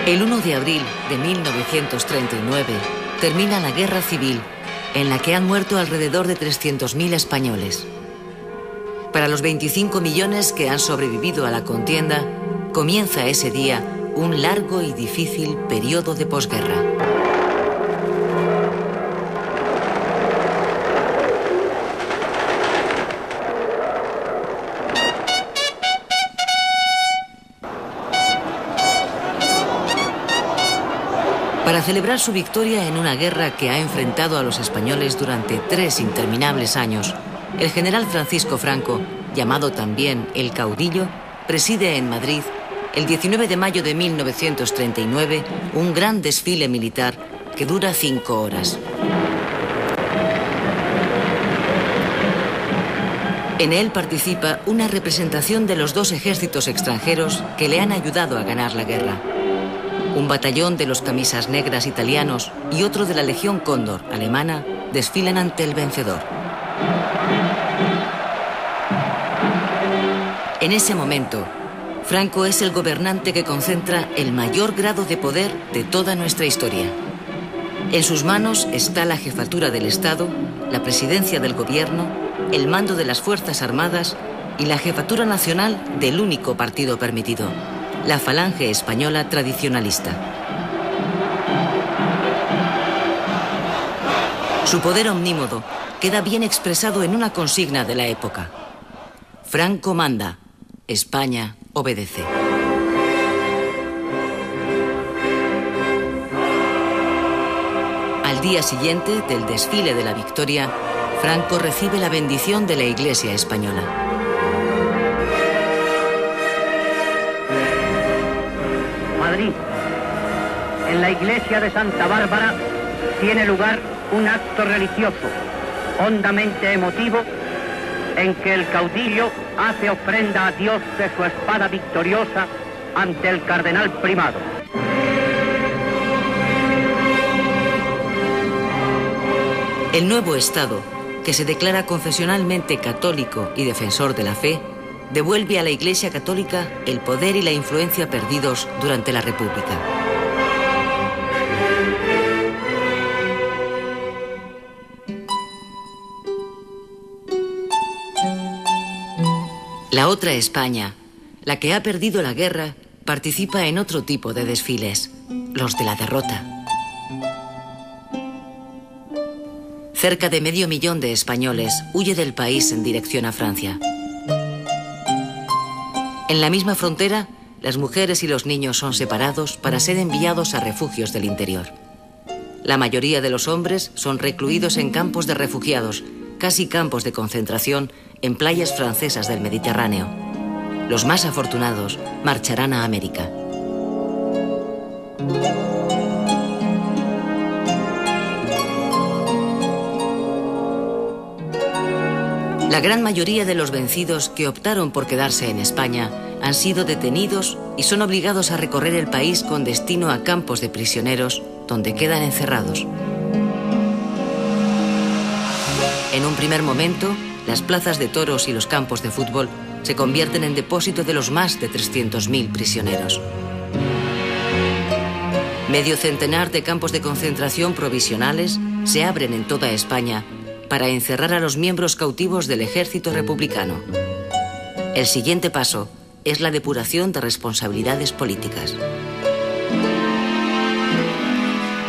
El 1 de abril de 1939 termina la Guerra Civil, en la que han muerto alrededor de 300.000 españoles. Para los 25 millones que han sobrevivido a la contienda, comienza ese día un largo y difícil periodo de posguerra. Para celebrar su victoria en una guerra que ha enfrentado a los españoles durante 3 interminables años, el general Francisco Franco, llamado también el Caudillo, preside en Madrid, el 19 de mayo de 1939, un gran desfile militar que dura 5 horas. En él participa una representación de los 2 ejércitos extranjeros que le han ayudado a ganar la guerra. Un batallón de los camisas negras italianos y otro de la Legión Cóndor alemana desfilan ante el vencedor. En ese momento, Franco es el gobernante que concentra el mayor grado de poder de toda nuestra historia. En sus manos está la jefatura del Estado, la presidencia del gobierno, el mando de las Fuerzas Armadas y la jefatura nacional del único partido permitido, la Falange Española tradicionalista. Su poder omnímodo queda bien expresado en una consigna de la época: Franco manda, España obedece. Al día siguiente del desfile de la victoria, Franco recibe la bendición de la Iglesia española. Madrid, en la iglesia de Santa Bárbara, tiene lugar un acto religioso hondamente emotivo en que el caudillo hace ofrenda a Dios de su espada victoriosa ante el cardenal primado. El nuevo Estado, que se declara confesionalmente católico y defensor de la fe, devuelve a la Iglesia Católica el poder y la influencia perdidos durante la República. La otra España, la que ha perdido la guerra, participa en otro tipo de desfiles, los de la derrota. Cerca de 500.000 de españoles huye del país en dirección a Francia. En la misma frontera, las mujeres y los niños son separados para ser enviados a refugios del interior. La mayoría de los hombres son recluidos en campos de refugiados, casi campos de concentración, en playas francesas del Mediterráneo. Los más afortunados marcharán a América. La gran mayoría de los vencidos que optaron por quedarse en España han sido detenidos y son obligados a recorrer el país con destino a campos de prisioneros donde quedan encerrados. En un primer momento, las plazas de toros y los campos de fútbol se convierten en depósito de los más de 300.000 prisioneros. Medio centenar de campos de concentración provisionales se abren en toda España para encerrar a los miembros cautivos del ejército republicano. El siguiente paso es la depuración de responsabilidades políticas.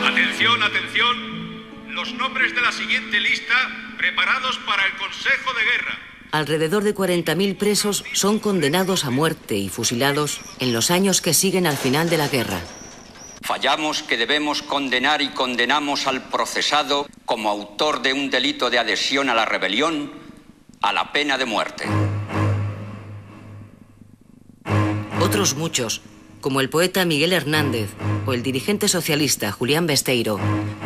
Atención, atención. Los nombres de la siguiente lista preparados para el Consejo de Guerra. Alrededor de 40.000 presos son condenados a muerte y fusilados en los años que siguen al final de la guerra. Fallamos que debemos condenar y condenamos al procesado como autor de un delito de adhesión a la rebelión a la pena de muerte. Otros muchos, como el poeta Miguel Hernández o el dirigente socialista Julián Besteiro,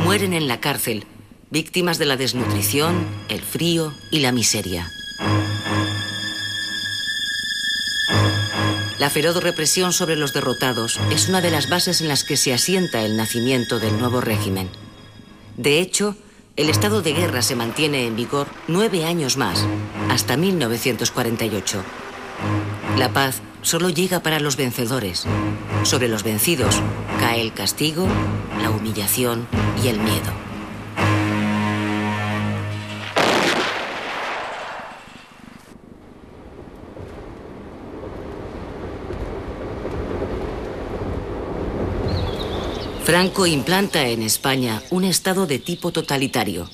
mueren en la cárcel, víctimas de la desnutrición, el frío y la miseria. La feroz represión sobre los derrotados es una de las bases en las que se asienta el nacimiento del nuevo régimen. De hecho, el estado de guerra se mantiene en vigor 9 años más, hasta 1948. La paz solo llega para los vencedores. Sobre los vencidos cae el castigo, la humillación y el miedo. Franco implanta en España un Estado de tipo totalitario.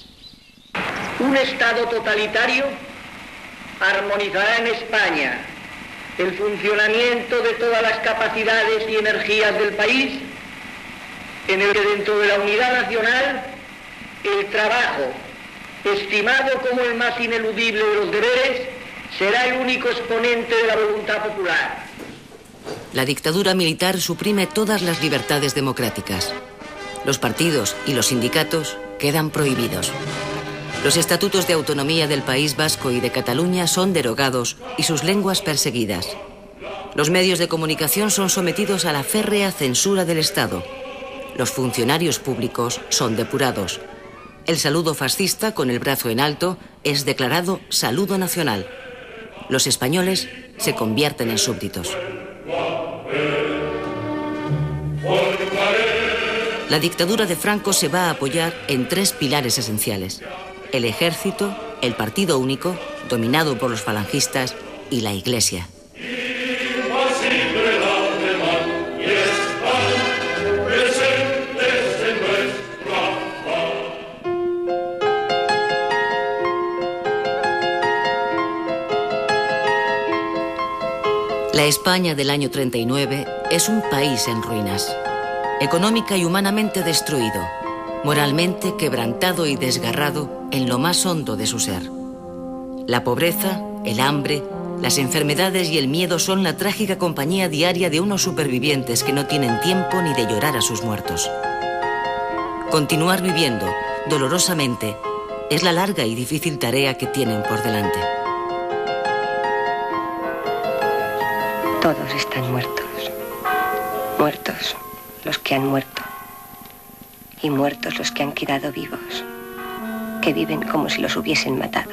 Un Estado totalitario armonizará en España el funcionamiento de todas las capacidades y energías del país, en el que dentro de la unidad nacional el trabajo, estimado como el más ineludible de los deberes, será el único exponente de la voluntad popular. La dictadura militar suprime todas las libertades democráticas. Los partidos y los sindicatos quedan prohibidos. Los estatutos de autonomía del País Vasco y de Cataluña son derogados y sus lenguas perseguidas. Los medios de comunicación son sometidos a la férrea censura del Estado. Los funcionarios públicos son depurados. El saludo fascista con el brazo en alto es declarado saludo nacional. Los españoles se convierten en súbditos. La dictadura de Franco se va a apoyar en tres pilares esenciales: el ejército, el partido único, dominado por los falangistas, y la Iglesia. La España del año 39 es un país en ruinas, económica y humanamente destruido, moralmente quebrantado y desgarrado en lo más hondo de su ser. La pobreza, el hambre, las enfermedades y el miedo son la trágica compañía diaria de unos supervivientes que no tienen tiempo ni de llorar a sus muertos. Continuar viviendo, dolorosamente, es la larga y difícil tarea que tienen por delante. Todos están muertos. Muertos los que han muerto. Y muertos los que han quedado vivos. Que viven como si los hubiesen matado.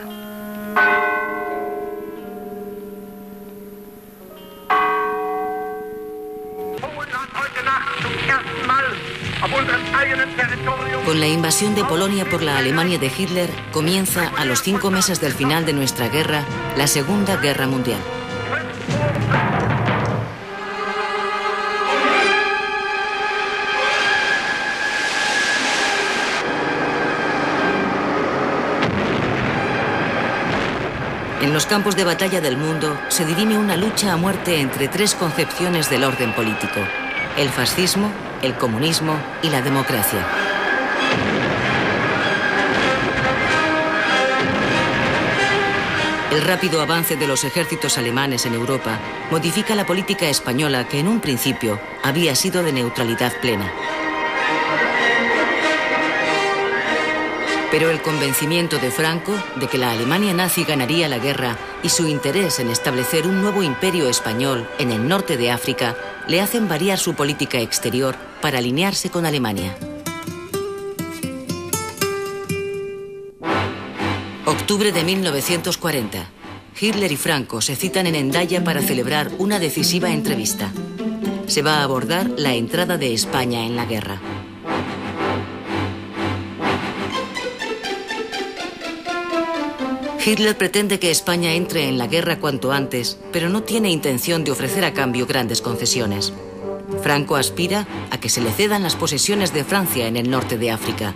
Con la invasión de Polonia por la Alemania de Hitler, comienza a los 5 meses del final de nuestra guerra, la Segunda Guerra Mundial. En los campos de batalla del mundo se dirime una lucha a muerte entre tres concepciones del orden político: el fascismo, el comunismo y la democracia. El rápido avance de los ejércitos alemanes en Europa modifica la política española, que en un principio había sido de neutralidad plena. Pero el convencimiento de Franco de que la Alemania nazi ganaría la guerra y su interés en establecer un nuevo imperio español en el norte de África le hacen variar su política exterior para alinearse con Alemania. Octubre de 1940. Hitler y Franco se citan en Hendaya para celebrar una decisiva entrevista. Se va a abordar la entrada de España en la guerra. Hitler pretende que España entre en la guerra cuanto antes, pero no tiene intención de ofrecer a cambio grandes concesiones. Franco aspira a que se le cedan las posesiones de Francia en el norte de África.